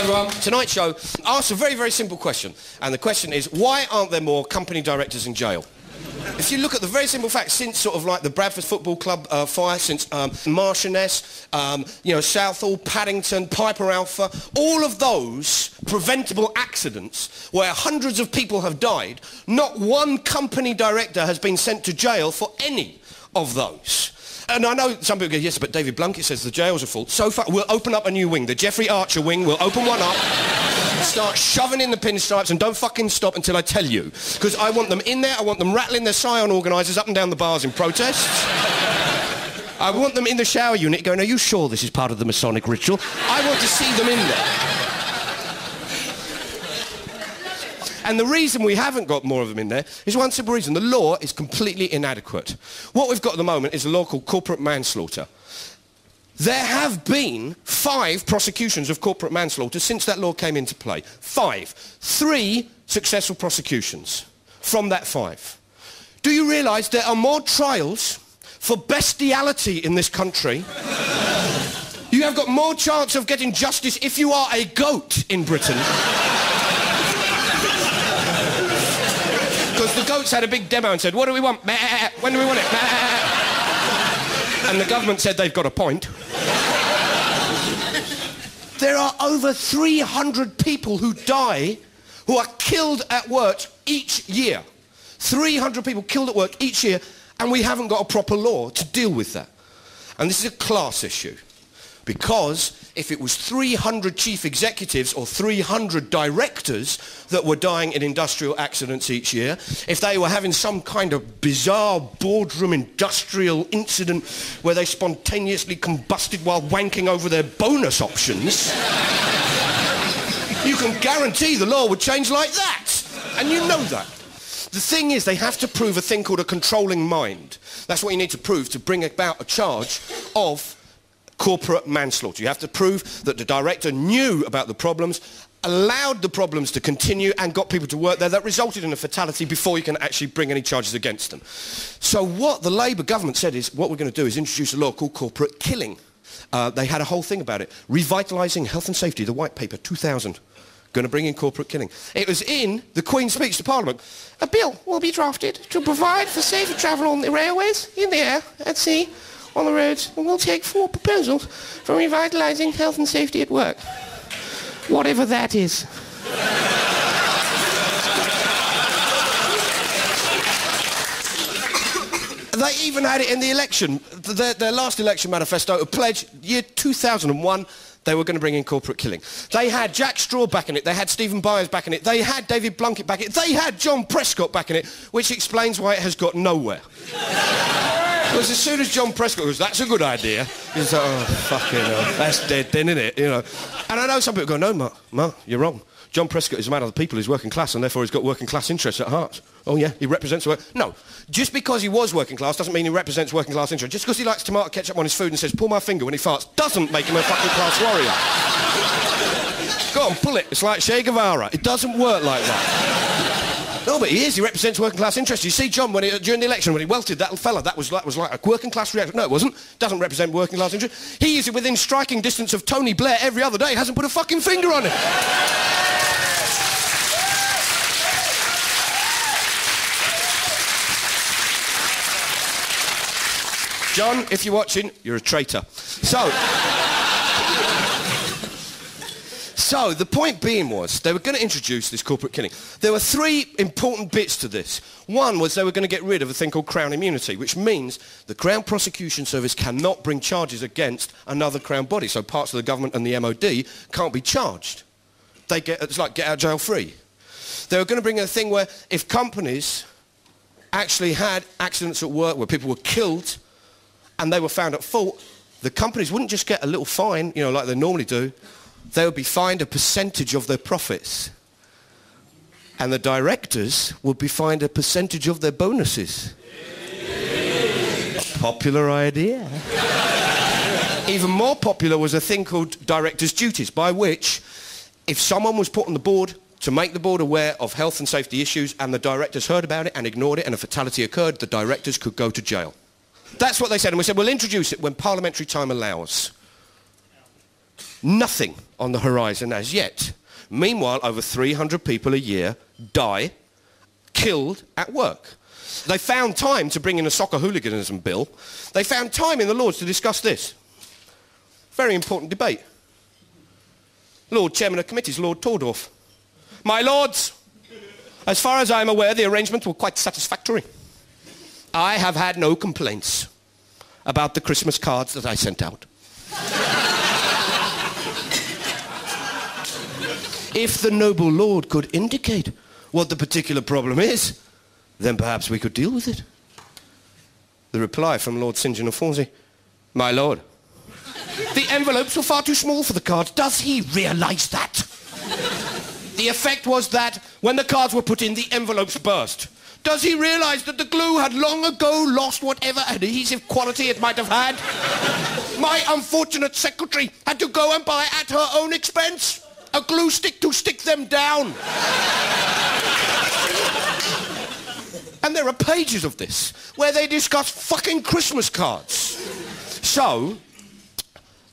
everyone. Tonight's show asks a very, very simple question. And the question is, why aren't there more company directors in jail? If you look at the very simple fact, since sort of like the Bradford Football Club fire, since Marchioness, Southall, Paddington, Piper Alpha, all of those preventable accidents where hundreds of people have died, not one company director has been sent to jail for any of those. And I know some people go, yes, but David Blunkett says the jails are full. So far, we'll open up a new wing, the Jeffrey Archer wing. We'll open one up, start shoving in the pinstripes, and don't fucking stop until I tell you. Because I want them in there, I want them rattling their Scion organisers up and down the bars in protests. I want them in the shower unit going, are you sure this is part of the Masonic ritual? I want to see them in there. And the reason we haven't got more of them in there is one simple reason. The law is completely inadequate. What we've got at the moment is a law called corporate manslaughter. There have been 5 prosecutions of corporate manslaughter since that law came into play. 5. 3 successful prosecutions from that 5. Do you realise there are more trials for bestiality in this country? You have got more chance of getting justice if you are a goat in Britain. Because the goats had a big demo and said, what do we want? When do we want it? And the government said they've got a point. There are over 300 people who die, who are killed at work each year. 300 people killed at work each year, and we haven't got a proper law to deal with that. And this is a class issue. Because if it was 300 chief executives or 300 directors that were dying in industrial accidents each year, if they were having some kind of bizarre boardroom industrial incident where they spontaneously combusted while wanking over their bonus options, you can guarantee the law would change like that. And you know that. The thing is, they have to prove a thing called a controlling mind. That's what you need to prove to bring about a charge of corporate manslaughter. You have to prove that the director knew about the problems, allowed the problems to continue, and got people to work there that resulted in a fatality before you can actually bring any charges against them. So what the Labour government said is, what we're going to do is introduce a law called corporate killing. They had a whole thing about it. Revitalising health and safety, the White Paper, 2000. Going to bring in corporate killing. It was in the Queen's speech to Parliament. A bill will be drafted to provide for safer travel on the railways, in the air, at sea, on the roads, and we'll take 4 proposals for revitalising health and safety at work. Whatever that is. They even had it in the election. Their last election manifesto, a pledge, year 2001, they were going to bring in corporate killing. They had Jack Straw back in it, they had Stephen Byers back in it, they had David Blunkett back in it, they had John Prescott back in it, which explains why it has got nowhere. Because as soon as John Prescott goes, that's a good idea, he's like, oh, fucking hell, that's dead then, isn't it? You know. And I know some people go, no, Mark, you're wrong. John Prescott is a man of the people, he's working class, and therefore he's got working class interests at heart. Oh yeah, he represents the work. No, just because he was working class doesn't mean he represents working class interests. Just because he likes tomato ketchup on his food and says, pull my finger when he farts, doesn't make him a fucking class warrior. Go on, pull it. It's like Che Guevara. It doesn't work like that. No, but he is. He represents working class interests. You see John, during the election, when he welted that fella, that was like a working class reaction. No, it wasn't. Doesn't represent working class interests. He is within striking distance of Tony Blair every other day. Hasn't put a fucking finger on it. John, if you're watching, you're a traitor. So the point being was, they were going to introduce this corporate killing. There were 3 important bits to this. One was they were going to get rid of a thing called Crown immunity, which means the Crown Prosecution Service cannot bring charges against another Crown body. So parts of the government and the MOD can't be charged. It's like get out of jail free. They were going to bring in a thing where if companies actually had accidents at work where people were killed and they were found at fault, the companies wouldn't just get a little fine, you know, like they normally do. They would be fined a percentage of their profits. And the directors would be fined a percentage of their bonuses. Popular idea. Even more popular was a thing called directors' duties, by which if someone was put on the board to make the board aware of health and safety issues and the directors heard about it and ignored it and a fatality occurred, the directors could go to jail. That's what they said, and we said, we'll introduce it when parliamentary time allows. Nothing on the horizon as yet. Meanwhile, over 300 people a year die, killed at work. They found time to bring in a soccer hooliganism bill. They found time in the Lords to discuss this. Very important debate. Lord Chairman of Committees, Lord Tordorf. My Lords, as far as I'm aware, the arrangements were quite satisfactory. I have had no complaints about the Christmas cards that I sent out. If the noble lord could indicate what the particular problem is, then perhaps we could deal with it. The reply from Lord St. John of Hornsey, my lord, the envelopes were far too small for the cards. Does he realise that? The effect was that when the cards were put in, the envelopes burst. Does he realise that the glue had long ago lost whatever adhesive quality it might have had? My unfortunate secretary had to go and buy at her own expense a glue stick to stick them down. And there are pages of this where they discuss fucking Christmas cards. So,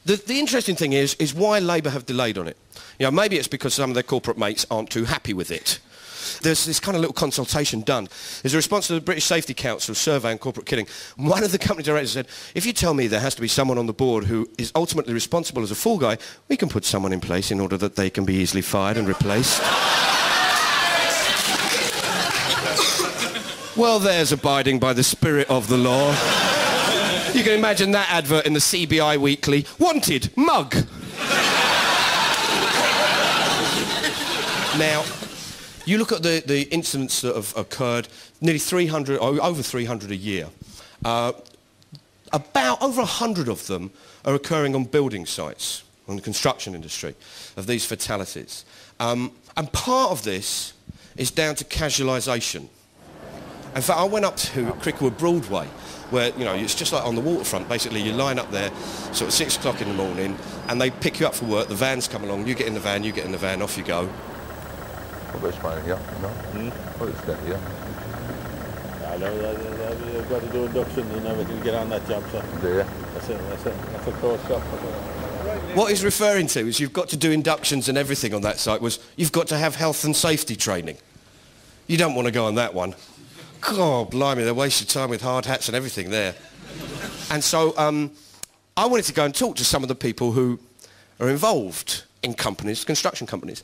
the interesting thing is why Labour have delayed on it. You know, maybe it's because some of their corporate mates aren't too happy with it. There's this kind of little consultation done. There's a response to the British Safety Council survey on corporate killing. One of the company directors said, if you tell me there has to be someone on the board who is ultimately responsible as a fall guy, we can put someone in place in order that they can be easily fired and replaced. Well, there's abiding by the spirit of the law. You can imagine that advert in the CBI Weekly. Wanted, mug. Now, you look at the incidents that have occurred, nearly 300, or over 300 a year. About over 100 of them are occurring on building sites, on the construction industry, of these fatalities. And part of this is down to casualisation. In fact, I went up to Cricklewood Broadway, where, you know, it's just like on the waterfront. Basically, you line up there sort of 6 o'clock in the morning, and they pick you up for work, the vans come along, you get in the van, off you go. What about Spain, yeah? No? What is that, yeah? I know you've got to do inductions and everything to get on that job, so... Do you? That's it. That's a course shop. What he's referring to is you've got to do inductions and everything on that site was you've got to have health and safety training. You don't want to go on that one. God, blimey, they waste your time with hard hats and everything there. And so I wanted to go and talk to some of the people who are involved in companies, construction companies.